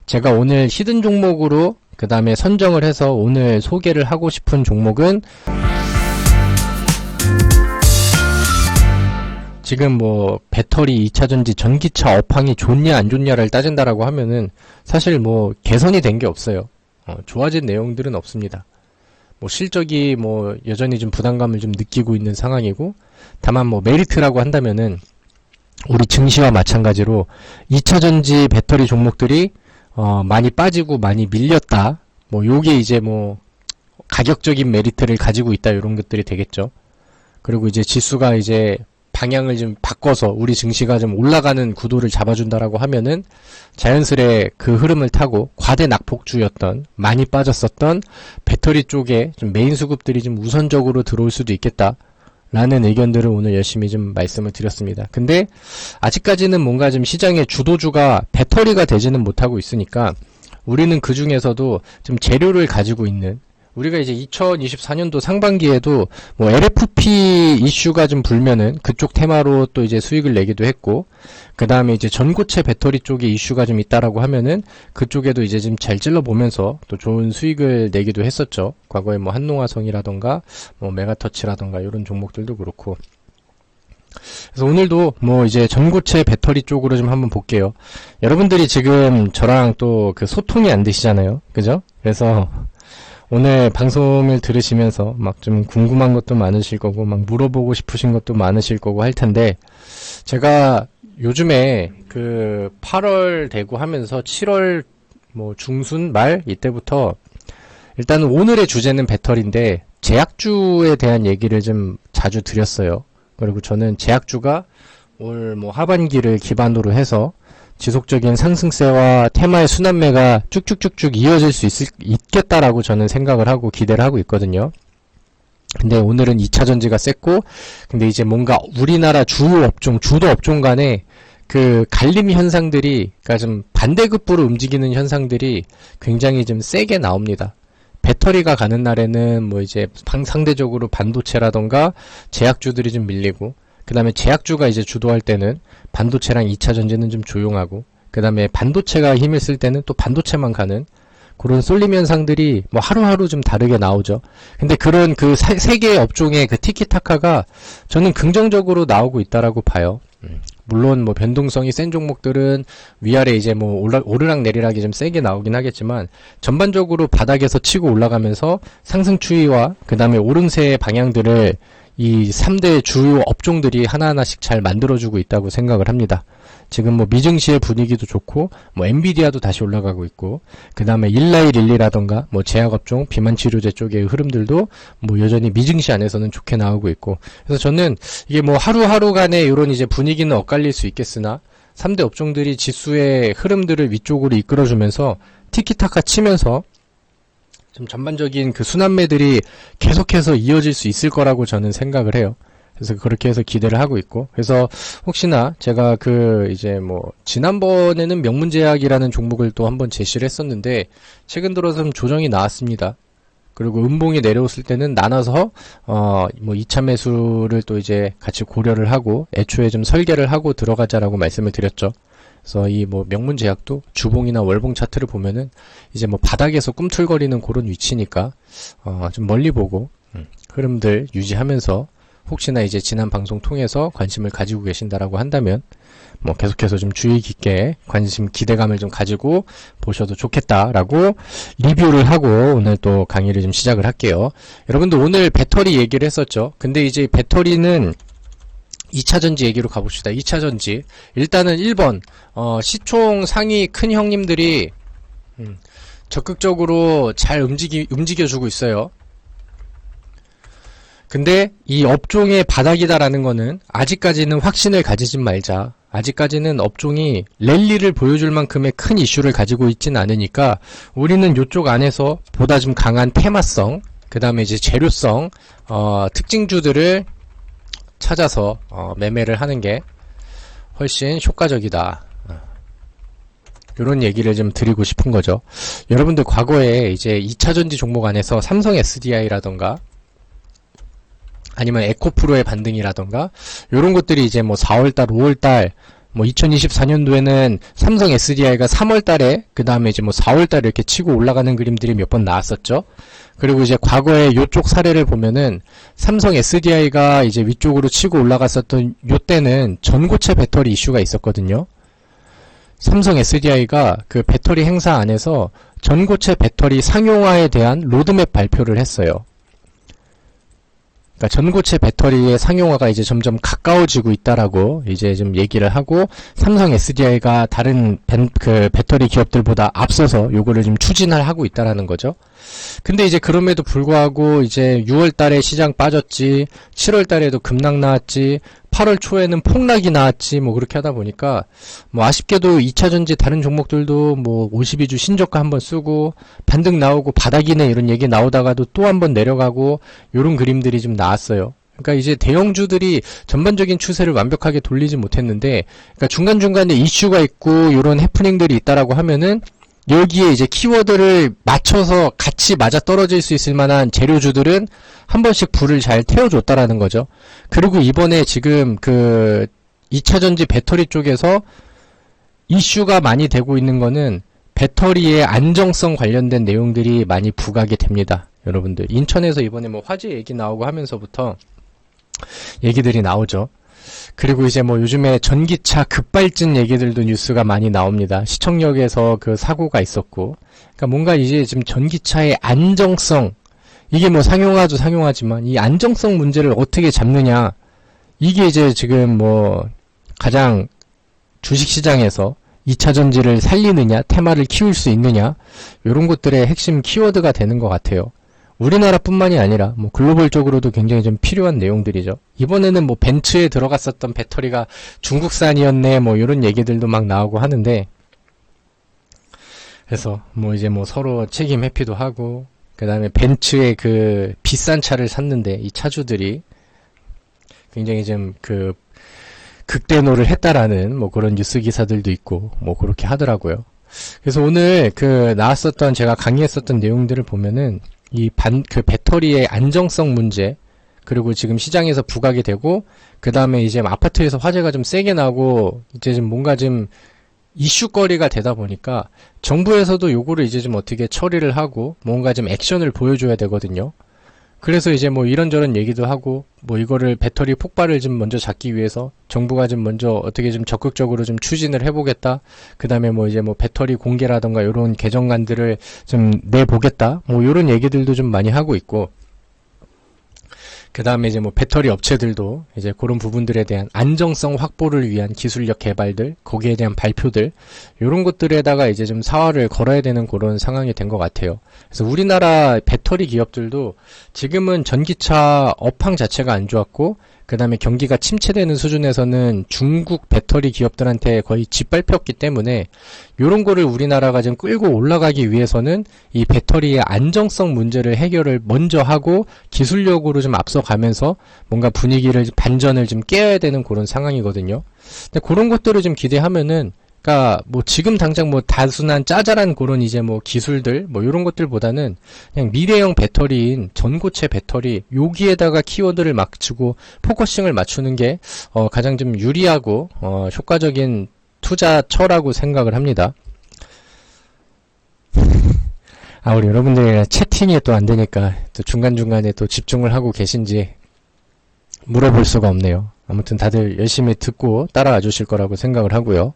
제가 오늘 히든 종목으로 그 다음에 선정을 해서 오늘 소개를 하고 싶은 종목은 지금 뭐 배터리 2차전지 전기차 업황이 좋냐 안 좋냐를 따진다라고 하면은 사실 뭐 개선이 된 게 없어요. 좋아진 내용들은 없습니다. 뭐 실적이 뭐 여전히 좀 부담감을 좀 느끼고 있는 상황이고, 다만 뭐 메리트라고 한다면은 우리 증시와 마찬가지로 2차전지 배터리 종목들이 많이 빠지고 많이 밀렸다. 뭐 요게 이제 뭐 가격적인 메리트를 가지고 있다, 이런 것들이 되겠죠. 그리고 이제 지수가 이제 방향을 좀 바꿔서 우리 증시가 좀 올라가는 구도를 잡아준다라고 하면은 자연스레 그 흐름을 타고 과대 낙폭주였던, 많이 빠졌었던 배터리 쪽에 좀 메인 수급들이 좀 우선적으로 들어올 수도 있겠다 라는 의견들을 오늘 열심히 좀 말씀을 드렸습니다. 근데 아직까지는 뭔가 좀 시장의 주도주가 배터리가 되지는 못하고 있으니까 우리는 그 중에서도 좀 재료를 가지고 있는, 우리가 이제 2024년도 상반기에도 뭐 LFP 이슈가 좀 불면은 그쪽 테마로 또 이제 수익을 내기도 했고, 그 다음에 이제 전고체 배터리 쪽에 이슈가 좀 있다라고 하면은 그쪽에도 이제 좀 잘 찔러보면서 또 좋은 수익을 내기도 했었죠. 과거에 뭐 한농화성이라던가 뭐 메가터치라던가 이런 종목들도 그렇고. 그래서 오늘도 뭐 이제 전고체 배터리 쪽으로 좀 한번 볼게요. 여러분들이 지금 저랑 또 그 소통이 안 되시잖아요, 그죠? 그래서 오늘 방송을 들으시면서 막 좀 궁금한 것도 많으실 거고, 막 물어보고 싶으신 것도 많으실 거고 할 텐데, 제가 요즘에 그 8월 되고 하면서 7월 뭐 중순 말 이때부터 일단은 오늘의 주제는 배터리인데 제약주에 대한 얘기를 좀 자주 드렸어요. 그리고 저는 제약주가 올 뭐 하반기를 기반으로 해서 지속적인 상승세와 테마의 순환매가 쭉쭉쭉쭉 이어질 수 있겠다라고 저는 생각을 하고 기대를 하고 있거든요. 근데 오늘은 2차전지가 셌고, 근데 이제 뭔가 우리나라 주요 업종, 주도 업종 간에 그 갈림 현상들이, 그러니까 좀 반대급부로 움직이는 현상들이 굉장히 좀 세게 나옵니다. 배터리가 가는 날에는 뭐 이제 상대적으로 반도체라던가 제약주들이 좀 밀리고, 그 다음에 제약주가 이제 주도할 때는 반도체랑 2차전지는 좀 조용하고, 그 다음에 반도체가 힘을 쓸 때는 또 반도체만 가는 그런 쏠림 현상들이 뭐 하루하루 좀 다르게 나오죠. 근데 그런 그 세 개의 업종의 그 티키타카가 저는 긍정적으로 나오고 있다라고 봐요. 물론 뭐 변동성이 센 종목들은 위아래 이제 뭐 오르락 내리락이 좀 세게 나오긴 하겠지만, 전반적으로 바닥에서 치고 올라가면서 상승 추이와 그 다음에 오름세의 방향들을 이 3대 주요 업종들이 하나하나씩 잘 만들어주고 있다고 생각을 합니다. 지금 뭐 미증시의 분위기도 좋고, 뭐 엔비디아도 다시 올라가고 있고, 그 다음에 일라이릴리라던가 뭐 제약업종, 비만치료제 쪽의 흐름들도 뭐 여전히 미증시 안에서는 좋게 나오고 있고, 그래서 저는 이게 뭐 하루하루 간에 이런 이제 분위기는 엇갈릴 수 있겠으나 3대 업종들이 지수의 흐름들을 위쪽으로 이끌어주면서 티키타카 치면서 좀 전반적인 그 순환매들이 계속해서 이어질 수 있을 거라고 저는 생각을 해요. 그래서 그렇게 해서 기대를 하고 있고, 그래서 혹시나 제가 그 이제 뭐 지난번에는 명문제약이라는 종목을 또 한번 제시를 했었는데 최근 들어서 좀 조정이 나왔습니다. 그리고 음봉이 내려왔을 때는 나눠서 뭐 2차 매수를 또 이제 같이 고려를 하고 애초에 좀 설계를 하고 들어가자라고 말씀을 드렸죠. 그래서 이 뭐 명문제약도 주봉이나 월봉 차트를 보면은 이제 뭐 바닥에서 꿈틀거리는 그런 위치니까 좀 멀리 보고 흐름들 유지하면서, 혹시나 이제 지난 방송 통해서 관심을 가지고 계신다라고 한다면 뭐 계속해서 좀 주의 깊게 관심, 기대감을 좀 가지고 보셔도 좋겠다라고 리뷰를 하고 오늘 또 강의를 좀 시작을 할게요. 여러분들 오늘 배터리 얘기를 했었죠. 근데 이제 배터리는 2차전지 얘기로 가봅시다. 2차전지 일단은 1번 시총 상위 큰 형님들이 적극적으로 잘 움직여주고 있어요. 근데 이 업종의 바닥이다라는 거는 아직까지는 확신을 가지진 말자. 아직까지는 업종이 랠리를 보여줄 만큼의 큰 이슈를 가지고 있진 않으니까 우리는 이쪽 안에서 보다 좀 강한 테마성, 그 다음에 이제 재료성 특징주들을 찾아서 매매를 하는 게 훨씬 효과적이다. 이런 얘기를 좀 드리고 싶은 거죠. 여러분들 과거에 이제 2차전지 종목 안에서 삼성 SDI라던가 아니면 에코프로의 반등이라던가 이런 것들이 이제 뭐 4월달, 5월달 뭐 2024년도에는 삼성 SDI가 3월 달에 그 다음에 이제 뭐 4월 달에 이렇게 치고 올라가는 그림들이 몇 번 나왔었죠. 그리고 이제 과거에 요쪽 사례를 보면은 삼성 SDI가 이제 위쪽으로 치고 올라갔었던 요때는 전고체 배터리 이슈가 있었거든요. 삼성 SDI가 그 배터리 행사 안에서 전고체 배터리 상용화에 대한 로드맵 발표를 했어요. 그러니까 전고체 배터리의 상용화가 이제 점점 가까워지고 있다라고 이제 좀 얘기를 하고, 삼성 SDI가 다른 그 배터리 기업들보다 앞서서 요거를 좀 추진을 하고 있다라는 거죠. 근데 이제 그럼에도 불구하고 이제 6월 달에 시장 빠졌지, 7월 달에도 급락 나왔지, 8월 초에는 폭락이 나왔지, 뭐 그렇게 하다 보니까 뭐 아쉽게도 2차전지 다른 종목들도 뭐 52주 신저가 한번 쓰고 반등 나오고 바닥이네 이런 얘기 나오다가도 또 한번 내려가고 요런 그림들이 좀 나왔어요. 그러니까 이제 대형주들이 전반적인 추세를 완벽하게 돌리지 못했는데, 그러니까 중간중간에 이슈가 있고 요런 해프닝들이 있다라고 하면은 여기에 이제 키워드를 맞춰서 같이 맞아 떨어질 수 있을 만한 재료주들은 한 번씩 불을 잘 태워줬다라는 거죠. 그리고 이번에 지금 그 2차전지 배터리 쪽에서 이슈가 많이 되고 있는 거는 배터리의 안정성 관련된 내용들이 많이 부각이 됩니다. 여러분들, 인천에서 이번에 뭐 화재 얘기 나오고 하면서부터 얘기들이 나오죠. 그리고 이제 뭐 요즘에 전기차 급발진 얘기들도 뉴스가 많이 나옵니다. 시청역에서 그 사고가 있었고, 그러니까 뭔가 이제 지금 전기차의 안정성, 이게 뭐 상용화도 상용화지만 이 안정성 문제를 어떻게 잡느냐, 이게 이제 지금 뭐 가장 주식시장에서 2차전지를 살리느냐, 테마를 키울 수 있느냐, 이런 것들의 핵심 키워드가 되는 것 같아요. 우리나라뿐만이 아니라 뭐 글로벌적으로도 굉장히 좀 필요한 내용들이죠. 이번에는 뭐 벤츠에 들어갔었던 배터리가 중국산이었네, 뭐 이런 얘기들도 막 나오고 하는데, 그래서 뭐 이제 뭐 서로 책임 회피도 하고, 그 다음에 벤츠의 그 비싼 차를 샀는데 이 차주들이 굉장히 좀 그 극대노를 했다라는 뭐 그런 뉴스 기사들도 있고 뭐 그렇게 하더라고요. 그래서 오늘 그 나왔었던, 제가 강의했었던 내용들을 보면은 그 배터리의 안정성 문제, 그리고 지금 시장에서 부각이 되고, 그 다음에 이제 아파트에서 화재가 좀 세게 나고, 이제 좀 뭔가 좀 이슈거리가 되다 보니까 정부에서도 요거를 이제 좀 어떻게 처리를 하고 뭔가 좀 액션을 보여줘야 되거든요. 그래서 이제 뭐 이런저런 얘기도 하고, 뭐 이거를 배터리 폭발을 좀 먼저 잡기 위해서 정부가 좀 먼저 어떻게 좀 적극적으로 좀 추진을 해보겠다. 그 다음에 뭐 이제 뭐 배터리 공개라던가 요런 개정안들을 좀 내보겠다. 뭐 요런 얘기들도 좀 많이 하고 있고, 그 다음에 이제 뭐 배터리 업체들도 이제 그런 부분들에 대한 안정성 확보를 위한 기술력 개발들, 거기에 대한 발표들, 요런 것들에다가 이제 좀 사활을 걸어야 되는 그런 상황이 된 것 같아요. 그래서 우리나라 배터리 기업들도 지금은 전기차 업황 자체가 안 좋았고, 그 다음에 경기가 침체되는 수준에서는 중국 배터리 기업들한테 거의 짓밟혔기 때문에 요런 거를 우리나라가 좀 끌고 올라가기 위해서는 이 배터리의 안정성 문제를 해결을 먼저 하고 기술력으로 좀 앞서가면서 뭔가 분위기를, 반전을 좀 깨야 되는 그런 상황이거든요. 근데 그런 것들을 좀 기대하면은, 그러니까 뭐 지금 당장 뭐 단순한 짜잘한 그런 이제 뭐 기술들 뭐 이런 것들보다는 그냥 미래형 배터리인 전고체 배터리, 여기에다가 키워드를 맞추고 포커싱을 맞추는 게 가장 좀 유리하고 효과적인 투자처라고 생각을 합니다. 아, 우리 여러분들이 채팅이 또 안 되니까 또 중간중간에 또 집중을 하고 계신지 물어볼 수가 없네요. 아무튼 다들 열심히 듣고 따라와 주실 거라고 생각을 하고요.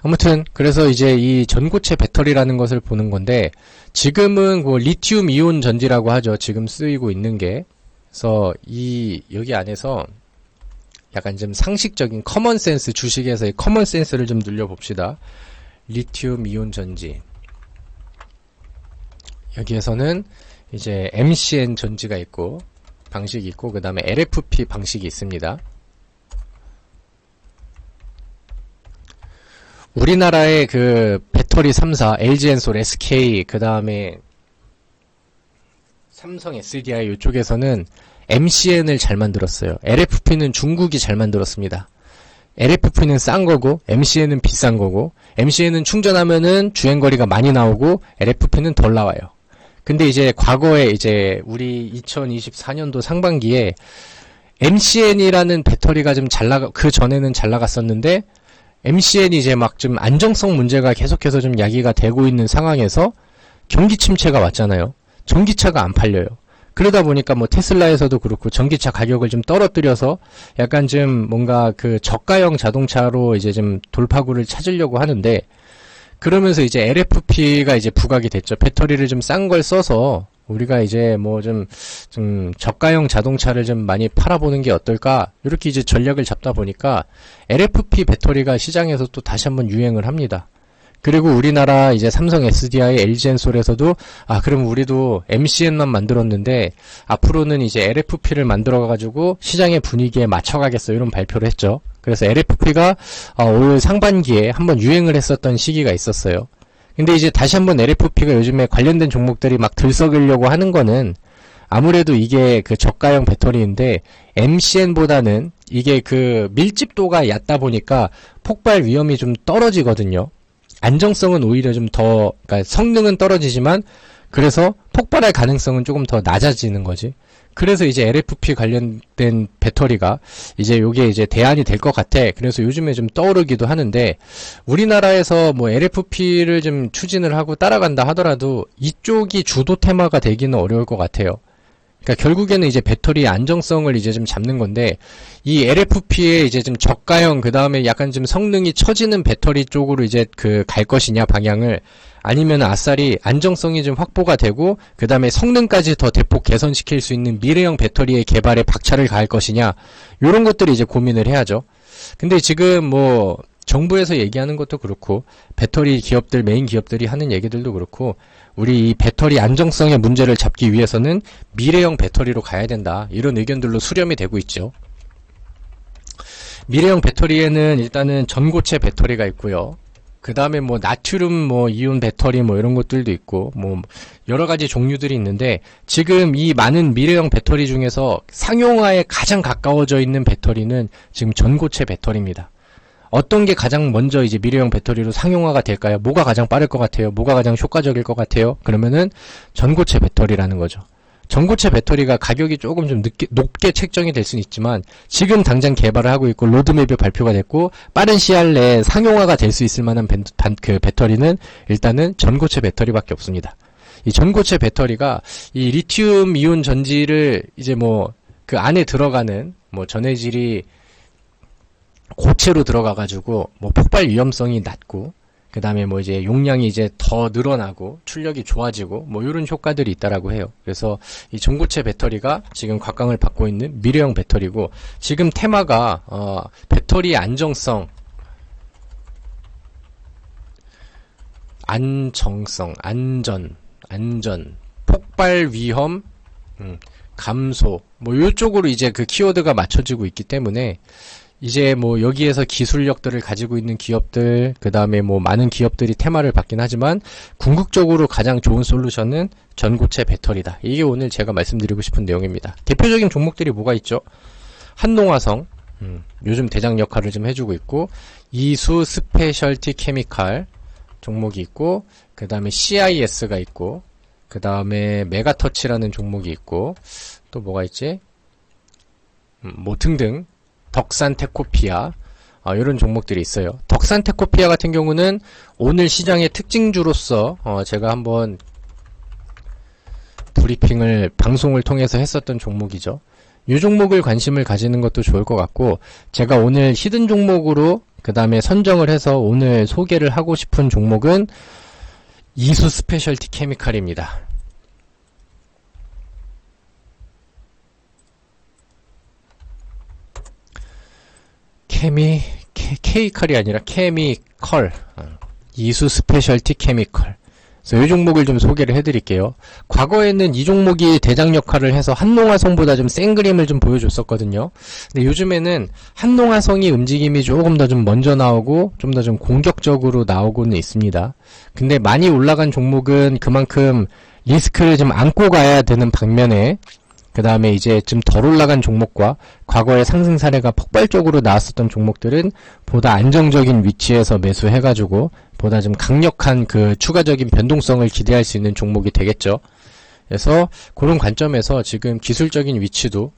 아무튼 그래서 이제 이 전고체 배터리라는 것을 보는 건데, 지금은 그 리튬 이온 전지라고 하죠. 지금 쓰이고 있는 게. 그래서 여기 안에서 약간 좀 상식적인 커먼센스, 주식에서의 커먼센스를 좀 눌려봅시다. 리튬 이온 전지. 여기에서는 이제 MCN 전지가 있고, 방식이 있고, 그 다음에 LFP 방식이 있습니다. 우리나라의 그 배터리 3사, LG엔솔, SK, 그 다음에 삼성 SDI 이쪽에서는 MCN을 잘 만들었어요. LFP는 중국이 잘 만들었습니다. LFP는 싼 거고, MCN은 비싼 거고, MCN은 충전하면은 주행거리가 많이 나오고, LFP는 덜 나와요. 근데 이제 과거에 이제 우리 2024년도 상반기에 MCN이라는 배터리가 좀 그 전에는 잘 나갔었는데, MCN이 이제 막 좀 안정성 문제가 계속해서 좀 야기가 되고 있는 상황에서 경기 침체가 왔잖아요. 전기차가 안 팔려요. 그러다 보니까 뭐 테슬라에서도 그렇고 전기차 가격을 좀 떨어뜨려서 약간 좀 뭔가 그 저가형 자동차로 이제 좀 돌파구를 찾으려고 하는데, 그러면서 이제 LFP가 이제 부각이 됐죠. 배터리를 좀 싼 걸 써서 우리가 이제 뭐 좀 저가형 자동차를 좀 많이 팔아보는 게 어떨까, 이렇게 이제 전략을 잡다 보니까 LFP 배터리가 시장에서 또 다시 한번 유행을 합니다. 그리고 우리나라 이제 삼성 SDI, LG엔솔에서도 그럼 우리도 MCN만 만들었는데 앞으로는 이제 LFP를 만들어가지고 시장의 분위기에 맞춰가겠어, 이런 발표를 했죠. 그래서 LFP가 올 상반기에 한번 유행을 했었던 시기가 있었어요. 근데 이제 다시 한번 LFP가 요즘에 관련된 종목들이 막 들썩이려고 하는 거는 아무래도 이게 그 저가형 배터리인데 MCN보다는 이게 그 밀집도가 얕다 보니까 폭발 위험이 좀 떨어지거든요. 안정성은 오히려 좀 더, 그러니까 성능은 떨어지지만 그래서 폭발할 가능성은 조금 더 낮아지는 거지. 그래서 이제 LFP 관련된 배터리가 이제 요게 이제 대안이 될 것 같아. 그래서 요즘에 좀 떠오르기도 하는데, 우리나라에서 뭐 LFP를 좀 추진을 하고 따라간다 하더라도 이쪽이 주도 테마가 되기는 어려울 것 같아요. 그러니까 결국에는 이제 배터리의 안정성을 이제 좀 잡는 건데, 이 LFP에 이제 좀 저가형, 그 다음에 약간 좀 성능이 처지는 배터리 쪽으로 이제 그 갈 것이냐 방향을, 아니면 아싸리 안정성이 좀 확보가 되고 그 다음에 성능까지 더 대폭 개선시킬 수 있는 미래형 배터리의 개발에 박차를 가할 것이냐, 요런 것들을 이제 고민을 해야죠. 근데 지금 뭐 정부에서 얘기하는 것도 그렇고 배터리 기업들, 메인 기업들이 하는 얘기들도 그렇고, 우리 이 배터리 안정성의 문제를 잡기 위해서는 미래형 배터리로 가야 된다, 이런 의견들로 수렴이 되고 있죠. 미래형 배터리에는 일단은 전고체 배터리가 있고요. 그 다음에 뭐 나트륨 뭐 이온 배터리 뭐 이런 것들도 있고 뭐 여러 가지 종류들이 있는데, 지금 이 많은 미래형 배터리 중에서 상용화에 가장 가까워져 있는 배터리는 지금 전고체 배터리입니다. 어떤 게 가장 먼저 이제 미래형 배터리로 상용화가 될까요? 뭐가 가장 빠를 것 같아요? 뭐가 가장 효과적일 것 같아요? 그러면은 전고체 배터리라는 거죠. 전고체 배터리가 가격이 조금 좀 높게 책정이 될 수는 있지만 지금 당장 개발을 하고 있고 로드맵이 발표가 됐고 빠른 시일 내에 상용화가 될 수 있을 만한 그 배터리는 일단은 전고체 배터리밖에 없습니다. 이 전고체 배터리가 이 리튬 이온 전지를 이제 뭐 그 안에 들어가는 뭐 전해질이 고체로 들어가가지고 뭐 폭발 위험성이 낮고 그 다음에 뭐 이제 용량이 이제 더 늘어나고 출력이 좋아지고 뭐 이런 효과들이 있다라고 해요. 그래서 이 전고체 배터리가 지금 곽광을 받고 있는 미래형 배터리고, 지금 테마가 배터리의 안정성, 안전, 폭발 위험, 감소, 뭐 이쪽으로 이제 그 키워드가 맞춰지고 있기 때문에 이제 뭐 여기에서 기술력들을 가지고 있는 기업들, 그 다음에 뭐 많은 기업들이 테마를 받긴 하지만 궁극적으로 가장 좋은 솔루션은 전고체 배터리다. 이게 오늘 제가 말씀드리고 싶은 내용입니다. 대표적인 종목들이 뭐가 있죠? 한농화성, 요즘 대장 역할을 좀 해주고 있고, 이수 스페셜티 케미칼 종목이 있고, 그 다음에 CIS가 있고, 그 다음에 메가터치라는 종목이 있고, 또 뭐가 있지? 뭐 등등. 덕산테코피아, 이런 종목들이 있어요. 덕산테코피아 같은 경우는 오늘 시장의 특징주로서 제가 한번 브리핑을 방송을 통해서 했었던 종목이죠. 이 종목을 관심을 가지는 것도 좋을 것 같고, 제가 오늘 히든 종목으로 그 다음에 선정을 해서 오늘 소개를 하고 싶은 종목은 이수 스페셜티 케미칼입니다. 케미칼이 아니라 케미컬, 이수 스페셜티 케미컬. 그래서 이 종목을 좀 소개를 해드릴게요. 과거에는 이 종목이 대장 역할을 해서 한농화성보다 좀 센 그림을 좀 보여줬었거든요. 근데 요즘에는 한농화성이 움직임이 조금 더 좀 먼저 나오고 좀 더 좀 공격적으로 나오고는 있습니다. 근데 많이 올라간 종목은 그만큼 리스크를 좀 안고 가야 되는 반면에, 그 다음에 이제 좀 덜 올라간 종목과 과거의 상승 사례가 폭발적으로 나왔었던 종목들은 보다 안정적인 위치에서 매수해가지고 보다 좀 강력한 그 추가적인 변동성을 기대할 수 있는 종목이 되겠죠. 그래서 그런 관점에서 지금 기술적인 위치도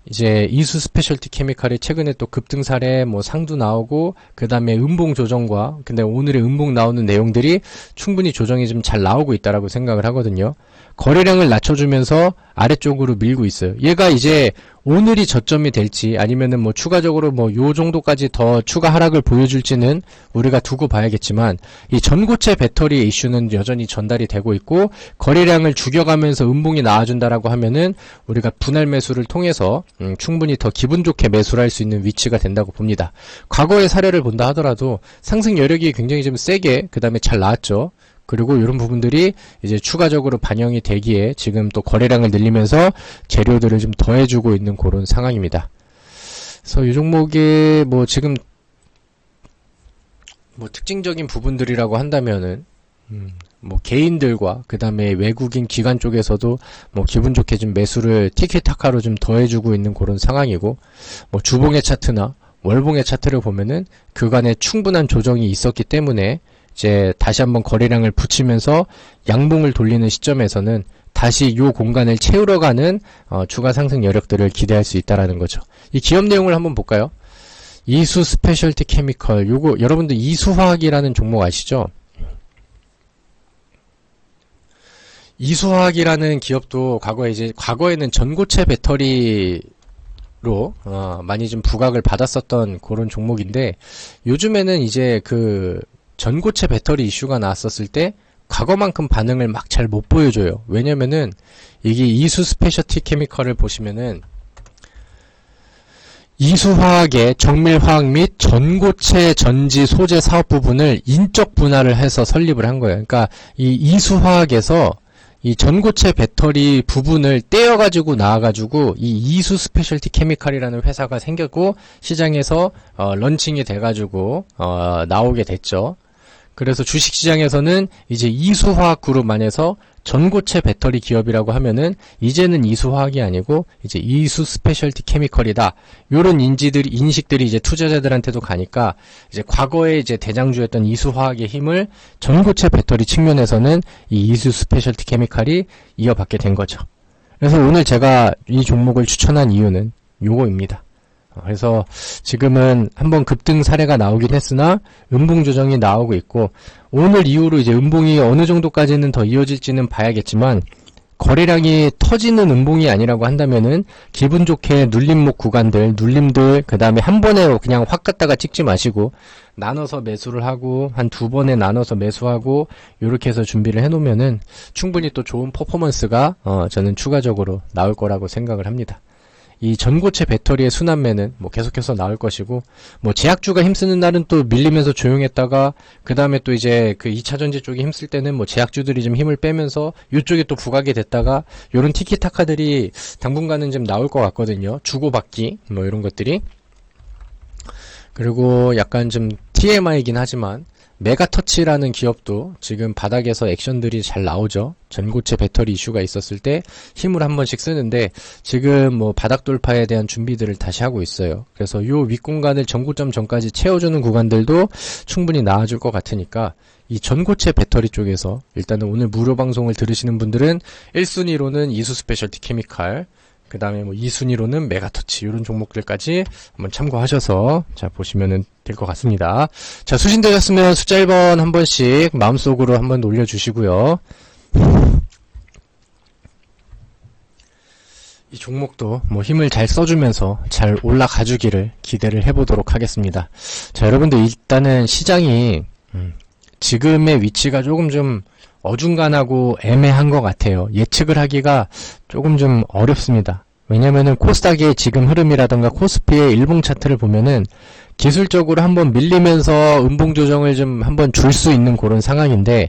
이제 이수 스페셜티 케미칼이 최근에 또 급등사례 뭐 상도 나오고 그 다음에 음봉 조정과 근데 오늘의 음봉 나오는 내용들이 충분히 조정이 좀 잘 나오고 있다라고 생각을 하거든요. 거래량을 낮춰주면서 아래쪽으로 밀고 있어요. 얘가 이제 오늘이 저점이 될지 아니면은 뭐 추가적으로 뭐 요 정도까지 더 추가 하락을 보여줄지는 우리가 두고 봐야겠지만 이 전고체 배터리의 이슈는 여전히 전달이 되고 있고 거래량을 죽여가면서 음봉이 나와준다라고 하면은 우리가 분할 매수를 통해서 충분히 더 기분 좋게 매수를 할 수 있는 위치가 된다고 봅니다. 과거의 사례를 본다 하더라도 상승 여력이 굉장히 좀 세게 그 다음에 잘 나왔죠. 그리고 이런 부분들이 이제 추가적으로 반영이 되기에 지금 또 거래량을 늘리면서 재료들을 좀 더해주고 있는 그런 상황입니다. 그래서 이 종목이 뭐 지금 뭐 특징적인 부분들이라고 한다면은 뭐 개인들과 그 다음에 외국인 기관 쪽에서도 뭐 기분 좋게 좀 매수를 티키타카로 좀 더해주고 있는 그런 상황이고 뭐 주봉의 차트나 월봉의 차트를 보면은 그간에 충분한 조정이 있었기 때문에 이제 다시 한번 거래량을 붙이면서 양봉을 돌리는 시점에서는 다시 요 공간을 채우러 가는 추가 상승 여력들을 기대할 수 있다라는 거죠. 이 기업 내용을 한번 볼까요? 이수 스페셜티 케미컬 요거 여러분들 이수화학이라는 종목 아시죠? 이수화학이라는 기업도 과거에는 전고체 배터리로 많이 좀 부각을 받았었던 그런 종목인데 요즘에는 이제 그 전고체 배터리 이슈가 나왔었을 때 과거만큼 반응을 막 잘 못 보여줘요. 왜냐면은 이게 이수 스페셜티 케미컬을 보시면은 이수화학의 정밀화학 및 전고체 전지 소재 사업 부분을 인적 분할을 해서 설립을 한 거예요. 그러니까 이 이수화학에서 이 전고체 배터리 부분을 떼어가지고 나와가지고 이 이수 스페셜티 케미칼이라는 회사가 생겼고 시장에서 런칭이 돼가지고 나오게 됐죠. 그래서 주식시장에서는 이제 이수화학 그룹 안에서 전고체 배터리 기업이라고 하면은 이제는 이수화학이 아니고 이제 이수 스페셜티 케미컬이다. 요런 인식들이 이제 투자자들한테도 가니까 이제 과거에 이제 대장주였던 이수화학의 힘을 전고체 배터리 측면에서는 이 이수 스페셜티 케미컬이 이어받게 된 거죠. 그래서 오늘 제가 이 종목을 추천한 이유는 요거입니다. 그래서 지금은 한번 급등 사례가 나오긴 했으나 음봉 조정이 나오고 있고 오늘 이후로 이제 음봉이 어느 정도까지는 더 이어질지는 봐야겠지만 거래량이 터지는 음봉이 아니라고 한다면은 기분 좋게 눌림목 구간들, 눌림들 그 다음에 한 번에 그냥 확 갔다가 찍지 마시고 나눠서 매수를 하고 한 두 번에 나눠서 매수하고 요렇게 해서 준비를 해놓으면은 충분히 또 좋은 퍼포먼스가 저는 추가적으로 나올 거라고 생각을 합니다. 이 전고체 배터리의 순환매는 뭐 계속해서 나올 것이고 뭐 제약주가 힘쓰는 날은 또 밀리면서 조용했다가 그 다음에 또 이제 그 2차전지 쪽에 힘쓸 때는 뭐 제약주들이 좀 힘을 빼면서 이쪽에 또 부각이 됐다가 요런 티키타카들이 당분간은 좀 나올 것 같거든요. 주고받기 뭐 이런 것들이. 그리고 약간 좀 TMI이긴 하지만 메가터치라는 기업도 지금 바닥에서 액션들이 잘 나오죠. 전고체 배터리 이슈가 있었을 때 힘을 한 번씩 쓰는데 지금 뭐 바닥 돌파에 대한 준비들을 다시 하고 있어요. 그래서 요 윗공간을 전고점 전까지 채워주는 구간들도 충분히 나와줄 것 같으니까 이 전고체 배터리 쪽에서 일단은 오늘 무료 방송을 들으시는 분들은 1순위로는 이수 스페셜티 케미칼 그 다음에 뭐 2순위로는 메가터치 이런 종목들까지 한번 참고하셔서 자 보시면은 될 것 같습니다. 자 수신되셨으면 숫자 1번 한 번씩 마음속으로 한번 올려주시고요. 이 종목도 뭐 힘을 잘 써주면서 잘 올라가주기를 기대를 해보도록 하겠습니다. 자 여러분들 일단은 시장이 지금의 위치가 조금 좀 어중간하고 애매한 것 같아요. 예측을 하기가 조금 좀 어렵습니다. 왜냐면은 코스닥의 지금 흐름이라던가 코스피의 일봉 차트를 보면은 기술적으로 한번 밀리면서 음봉 조정을 좀 한번 줄 수 있는 그런 상황인데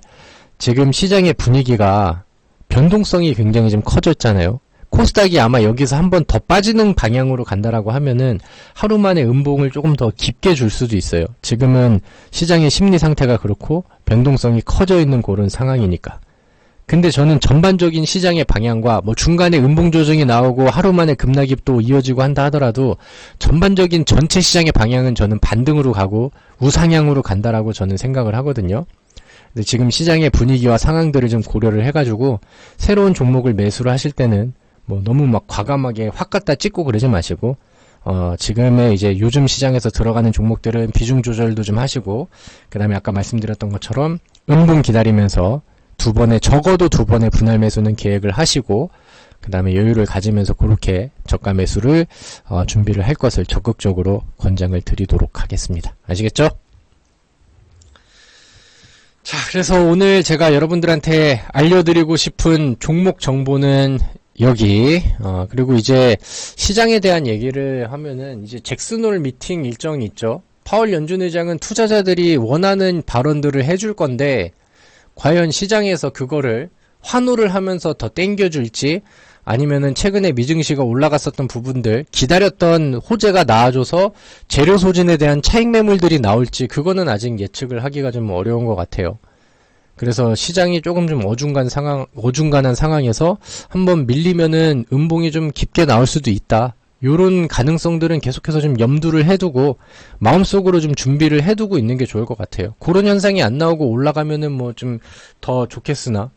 지금 시장의 분위기가 변동성이 굉장히 좀 커졌잖아요. 코스닥이 아마 여기서 한번 더 빠지는 방향으로 간다라고 하면은 하루 만에 음봉을 조금 더 깊게 줄 수도 있어요. 지금은 시장의 심리 상태가 그렇고 변동성이 커져 있는 그런 상황이니까. 근데 저는 전반적인 시장의 방향과 뭐 중간에 음봉 조정이 나오고 하루 만에 급락이 또 이어지고 한다 하더라도 전반적인 전체 시장의 방향은 저는 반등으로 가고 우상향으로 간다라고 저는 생각을 하거든요. 근데 지금 시장의 분위기와 상황들을 좀 고려를 해가지고 새로운 종목을 매수를 하실 때는 뭐 너무 막 과감하게 확 갖다 찍고 그러지 마시고, 지금의 이제 요즘 시장에서 들어가는 종목들은 비중 조절도 좀 하시고, 그 다음에 아까 말씀드렸던 것처럼 음봉 기다리면서 적어도 두 번의 분할 매수는 계획을 하시고, 그 다음에 여유를 가지면서 그렇게 저가 매수를 준비를 할 것을 적극적으로 권장을 드리도록 하겠습니다. 아시겠죠? 자, 그래서 오늘 제가 여러분들한테 알려드리고 싶은 종목 정보는 여기, 그리고 이제 시장에 대한 얘기를 하면은 이제 잭슨홀 미팅 일정이 있죠. 파월 연준 의장은 투자자들이 원하는 발언들을 해줄 건데, 과연 시장에서 그거를 환호를 하면서 더 땡겨줄지, 아니면은 최근에 미증시가 올라갔었던 부분들, 기다렸던 호재가 나와줘서 재료 소진에 대한 차익 매물들이 나올지, 그거는 아직 예측을 하기가 좀 어려운 것 같아요. 그래서 시장이 조금 좀 어중간한 상황에서 한번 밀리면은 음봉이 좀 깊게 나올 수도 있다. 요런 가능성들은 계속해서 좀 염두를 해두고 마음속으로 좀 준비를 해두고 있는 게 좋을 것 같아요. 그런 현상이 안 나오고 올라가면은 뭐 좀 더 좋겠으나,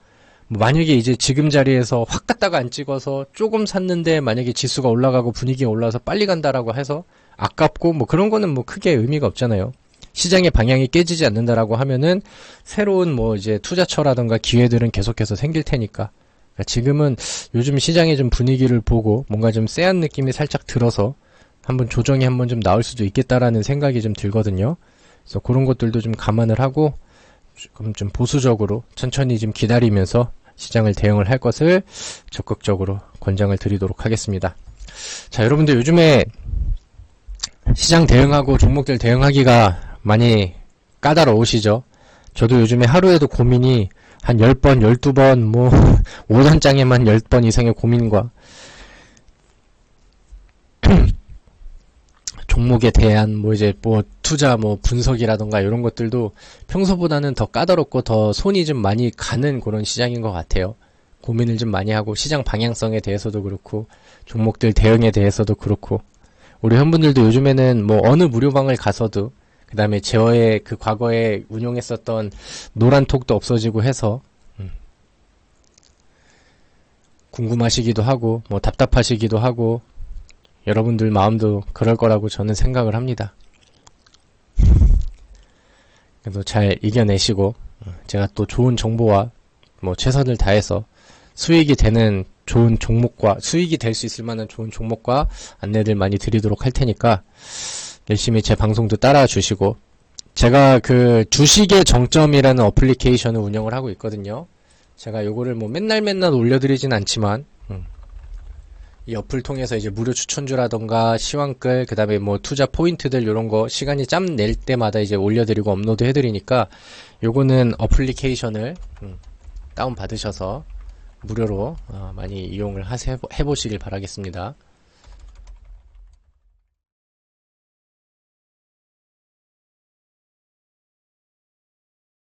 뭐 만약에 이제 지금 자리에서 확 갔다가 안 찍어서 조금 샀는데 만약에 지수가 올라가고 분위기가 올라와서 빨리 간다라고 해서 아깝고 뭐 그런 거는 뭐 크게 의미가 없잖아요. 시장의 방향이 깨지지 않는다라고 하면은 새로운 뭐 이제 투자처라던가 기회들은 계속해서 생길 테니까. 그러니까 지금은 요즘 시장의 좀 분위기를 보고 뭔가 좀 쎄한 느낌이 살짝 들어서 한번 조정이 한번 좀 나올 수도 있겠다라는 생각이 좀 들거든요. 그래서 그런 것들도 좀 감안을 하고 조금 좀 보수적으로 천천히 좀 기다리면서 시장을 대응을 할 것을 적극적으로 권장을 드리도록 하겠습니다. 자, 여러분들 요즘에 시장 대응하고 종목들 대응하기가 많이 까다로우시죠? 저도 요즘에 하루에도 고민이 한 10번, 12번, 뭐, 5단장에만 10번 이상의 고민과 종목에 대한 뭐 이제 뭐 투자 뭐 분석이라던가 이런 것들도 평소보다는 더 까다롭고 더 손이 좀 많이 가는 그런 시장인 것 같아요. 고민을 좀 많이 하고 시장 방향성에 대해서도 그렇고 종목들 대응에 대해서도 그렇고, 우리 회원분들도 요즘에는 뭐 어느 무료방을 가서도 그 다음에 제어의 그 과거에 운용했었던 노란톡도 없어지고 해서 궁금하시기도 하고 뭐 답답하시기도 하고 여러분들 마음도 그럴 거라고 저는 생각을 합니다. 그래도 잘 이겨내시고 제가 또 좋은 정보와 뭐 최선을 다해서 수익이 되는 좋은 종목과 수익이 될 수 있을 만한 좋은 종목과 안내들 많이 드리도록 할 테니까 열심히 제 방송도 따라 주시고, 제가 그 주식의 정점이라는 어플리케이션을 운영을 하고 있거든요. 제가 요거를 뭐 맨날 올려드리진 않지만 이 어플 통해서 이제 무료 추천주라던가 시황글, 그 다음에 뭐 투자 포인트들 요런 거 시간이 짬 낼 때마다 이제 올려드리고 업로드 해드리니까 요거는 어플리케이션을 다운 받으셔서 무료로 많이 이용을 해보시길 바라겠습니다.